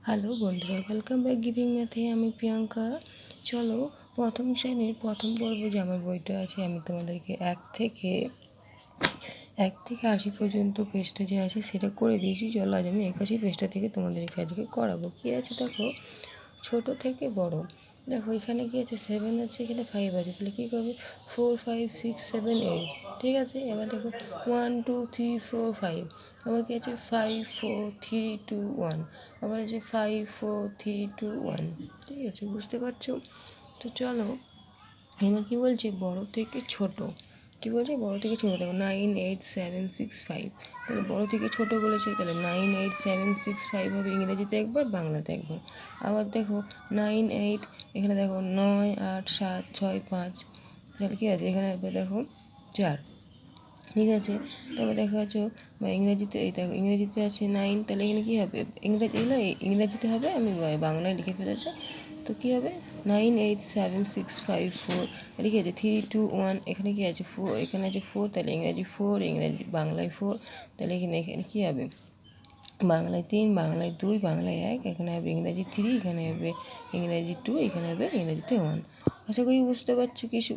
Hello বন্ধুরা, welcome back giving ম্যাথে। আমি প্রিয়াঙ্কা। চলো, প্রথম শ্রেণীর প্রথম পর্ব যে আমার বইটা আছে, আমি তোমাদেরকে এক থেকে 80 পর্যন্ত পেজটা যে আছে সেটা করে দিয়েছি। চলো, আজ আমি 81 পেজটা থেকে তোমাদেরকে আজকে করাবো। কী আছে দেখো, ছোট থেকে বড়। দেখো এখানে কি আছে, 7 আছে, এখানে 5 আছে, তাহলে কী করবে 4 5 6 7 8। ঠিক আছে, এবার দেখো 1 2 3 4 5, আবার কি আছে 5 4 3 2 1, আবার আছে 5 4 3 2 1। ঠিক আছে, বুঝতে পারছো? তো চলো, এবার কী বলছে, বড় থেকে ছোট। কী বলছে, বড় থেকে ছোটো। দেখো 9 8 7 6 5, তাহলে বড় থেকে ছোট বলেছে, তাহলে 9 8 7 6 5 হবে ইংরেজিতে একবার, বাংলাতে একবার। আবার দেখো 9 8, এখানে দেখো 9 8 7 6 5, তাহলে কী আছে এখানে দেখো 4। ঠিক আছে, তবে দেখা যাচ্ছে বা ইংরেজিতে, এই দেখো ইংরেজিতে আছে 9, তাহলে এখানে কী হবে, ইংরেজিতে হবে, আমি বাংলায় লিখে ফেলেছি। তো কী হবে 9 8 7 6 5 4, এটা কী আছে 3 2 1, এখানে কী আছে 4, এখানে আছে 4, তাহলে ইংরেজি 4, ইংরেজি বাংলায় 4, তাহলে এখানে কী হবে বাংলায় 3, বাংলায় 2, বাংলায় 1, এখানে হবে ইংরেজি 3, এখানে হবে ইংরেজি 2, এখানে হবে ইংরেজিতে 1। আশা করি বুঝতে পারছো কিছু,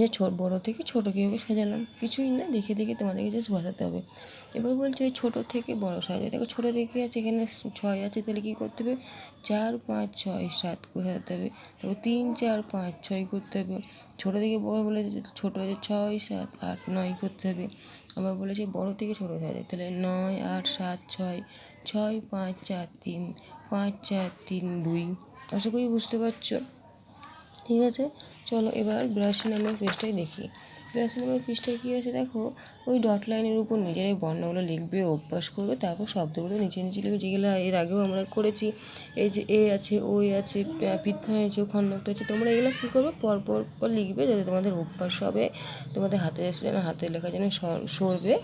যে বড়ো থেকে ছোটো কীভাবে সাজালাম। কিছুই না, দেখে দেখে তোমাদেরকে জাস্ট বোঝাতে হবে। এবার বলছে ছোটো থেকে বড়ো সাজাতে। দেখো ছোটো থেকে আছে, এখানে 6 আছে, তাহলে কী করতে হবে 4 5 6 7 করে সাজাতে হবে। তারপর 3 4 5 6 করতে হবে। ছোটো থেকে বড়ো বলেছে, ছোটো আছে 6 7 8 9 করতে হবে। আবার বলেছে বড়ো থেকে ছোটো সাজাতে, তাহলে 9 8 7 6 6 5 4 3 5 4 3 2। আশা করি বুঝতে পারছো। ঠিক আছে, চলো এবার 82 নম্বর পেজটাই দেখি। 82 নম্বর পেজটায় কী আছে দেখো, ওই ডট লাইনের উপর নিজেরাই বর্ণগুলো লিখবে, অভ্যাস করবে, তারপর শব্দগুলো নিচে নিচে লিখবে, যেগুলো এর আগেও আমরা করেছি। এই যে এ আছে, ওই আছে, পিথা আছে, খণ্ডক্ত আছে, তোমরা এগুলো কী করবে পর লিখবে, যাতে তোমাদের অভ্যাস হবে, তোমাদের হাতের লেখা যেন সরবে।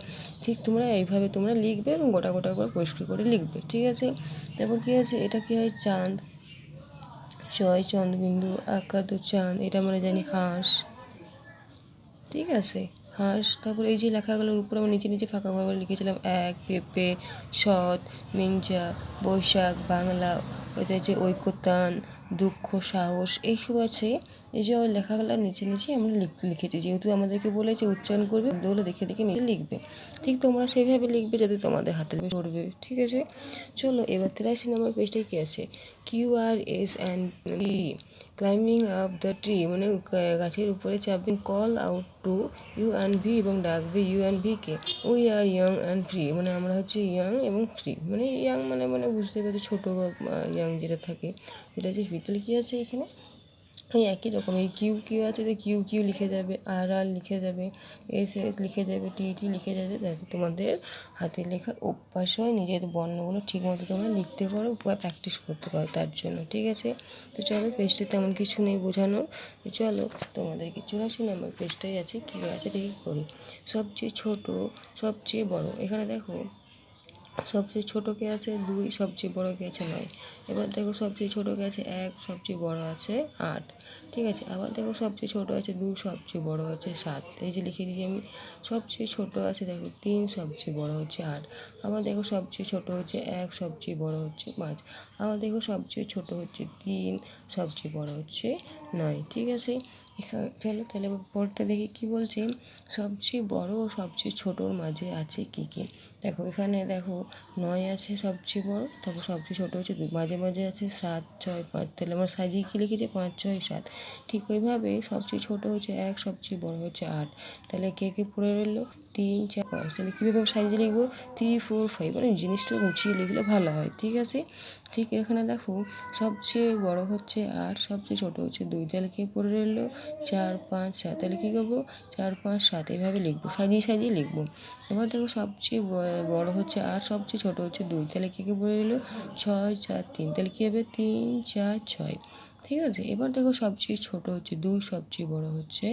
ঠিক তোমরা এইভাবে তোমরা লিখবে এবং গোটা গোটা করে পরিষ্কার করে লিখবে। ঠিক আছে, তারপর কী আছে, এটা কী হয় চাঁদ, ছয় চন্দ্রবিন্দু, আঁকা চাঁদ, এটা আমরা জানি হাঁস। ঠিক আছে, হাঁস। তারপরে এই যে লেখাগুলোর উপরে আমরা নিচে নিচে ফাঁকা ঘরগুলো লিখেছিলাম, এক পেঁপে, সৎ, মিঞ্জা, বৈশাখ, বাংলা, ওইটা হচ্ছে ঐকতান, দুঃখ, সাহস, এইসব আছে। এই যে লেখাগুলো নিচে নিচে আমরা লিখেছি, যেহেতু আমাদেরকে বলেছে উচ্চারণ করবে, ওগুলো দেখে দেখে নিচে লিখবে। ঠিক তোমরা সেইভাবে লিখবে যাতে তোমাদের হাতে পড়বে। ঠিক আছে, চলো এবার 83 নম্বর পেজটায় কী আছে, QRS and T, climbing up the tree, মানে গাছের উপরে চাপবেন। Call out to U and V, এবং ডাকবে ইউ অ্যান্ড ভিকে। We are young and free, মানে আমরা হচ্ছে ইয়াং এবং ফ্রি, মানে ইয়াং মানে বুঝতে পারছি ছোটো, ইয়াং যেটা থাকে সেটা হচ্ছে ফ্রি। তাহলে কী আছে এখানে, এই একই রকম, এই কিউ আছে, তো কিউ লিখে যাবে, আর লিখে যাবে, এস লিখে যাবে, টি লিখে যাবে, যাতে তোমাদের হাতের লেখার অভ্যাস হয়, নিজের বর্ণগুলো ঠিকমতো তোমরা লিখতে পারো বা প্র্যাকটিস করতে পারো তার জন্য। ঠিক আছে, তো চলো, পেজটা তেমন কিছু নেই বোঝানোর। তো চলো তোমাদেরকে 84 নম্বর পেজটাই আছে, কী আছে দেখি করি। সবচেয়ে ছোট, সবচেয়ে বড়, এখানে দেখো সবচেয়ে ছোটো কে আছে 2, সবচেয়ে বড় কে আছে 9। এবার দেখো সবচেয়ে ছোটো কে আছে 1, সবচেয়ে বড় আছে 8। ঠিক আছে, আবার দেখো সবচেয়ে ছোটো আছে 2, সবচেয়ে বড় আছে 7। এই যে লিখে দিয়েছি আমি। সবচেয়ে ছোটো আছে দেখো 3, সবচেয়ে বড় হচ্ছে 8। আবার দেখো সবচেয়ে ছোটো হচ্ছে 1, সবচেয়ে বড় হচ্ছে 5। আবার দেখো সবচেয়ে ছোটো হচ্ছে 3, সবচেয়ে বড় হচ্ছে 9। ঠিক আছে, চলো তাহলে পরটা দেখি কী বলছে। সবচেয়ে বড় ও সবচেয়ে ছোটোর মাঝে আছে কী কী। দেখো এখানে দেখো 9 আছে সবচেয়ে বড়, তারপর সবচেয়ে ছোটো হচ্ছে 2, মাঝে মাঝে আছে 7 6 5, তাহলে আমরা সাজিয়ে কী লিখেছি 5 6 7। ঠিক ওইভাবে সবচেয়ে ছোটো হচ্ছে 1, সবচেয়ে বড় হচ্ছে 8, তাহলে কে পড়ে রইলো 3 4 5। তাহলে কীভাবে সাজিয়ে লিখবো 3 4 5, মানে জিনিসটা গুছিয়ে লিখলে ভালো হয়। ঠিক আছে, ঠিক এখানে দেখো সবচেয়ে বড় হচ্ছে 8, সবচেয়ে ছোটো হচ্ছে 2, তাহলে কে পড়ে রইলো 4 5 7। তাহলে কী করবো 4 5 7, এইভাবে লিখবো, সাজিয়ে লিখবো। এবার দেখো সবচেয়ে বড় হচ্ছে 8, সবচেয়ে ছোটো হচ্ছে 2, তাহলে কে পড়ে রইলো 6 4 3, তাহলে কী হবে 3 4 6। ঠিক আছে, এবার দেখো সবচেয়ে ছোটো হচ্ছে 2, সবচেয়ে বড় হচ্ছে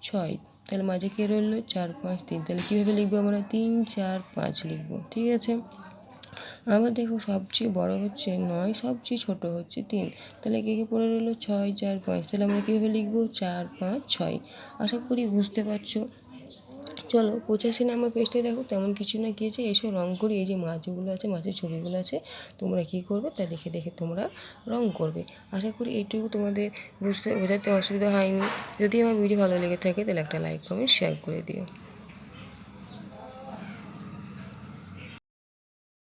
6, তাহলে মাঝে কে রইলো 4 5 3, তাহলে কীভাবে লিখবো আমরা 3 4 5 লিখবো। ঠিক আছে, আবার দেখো সবচেয়ে বড় হচ্ছে 9, সবচেয়ে ছোটো হচ্ছে 3, তাহলে কে পড়ে রইলো 6 4 5, তাহলে আমরা কীভাবে লিখবো 4 5 6। আশা করি বুঝতে পারছো। চলো 85 নাম্বার পেজটায় দেখো তেমন কিছু না গিয়েছে, এসব রং করি। এই যে মাছগুলো আছে, মাছের ছবিগুলো আছে, তোমরা কী করবে তা দেখে দেখে তোমরা রং করবে। আশা করি এইটুকু তোমাদের বোঝাতে অসুবিধা হয়নি। যদি আমার ভিডিও ভালো লেগে থাকে তাহলে একটা লাইক কমেন্ট শেয়ার করে দিও।